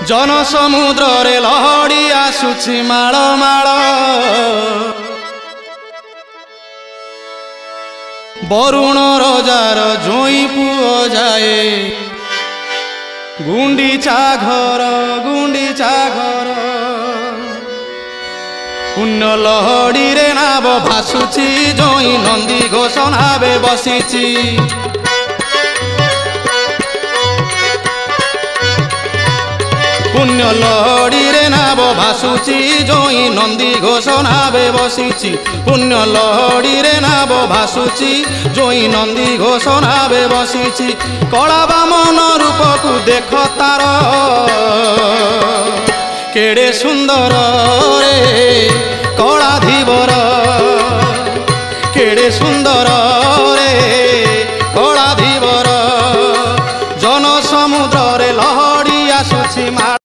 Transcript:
जन समुद्र रे लहड़ी आसुछि माळ माळ बरुण रजार जोई पुओ जाए गुंडीचा घर पुण्य लहड़ी रे नाव भासुछि जोई नंदी घोष नावे बसिछि पुण्य लहड़ी रे नाव भासुछि जोई नंदी घोष नावे बसिछि पुण्य लहड़ी रे नाव भासुछि जोई नंदी घोष नावे बसिछि कला बामन रूप को देख तार केड़े सुंदर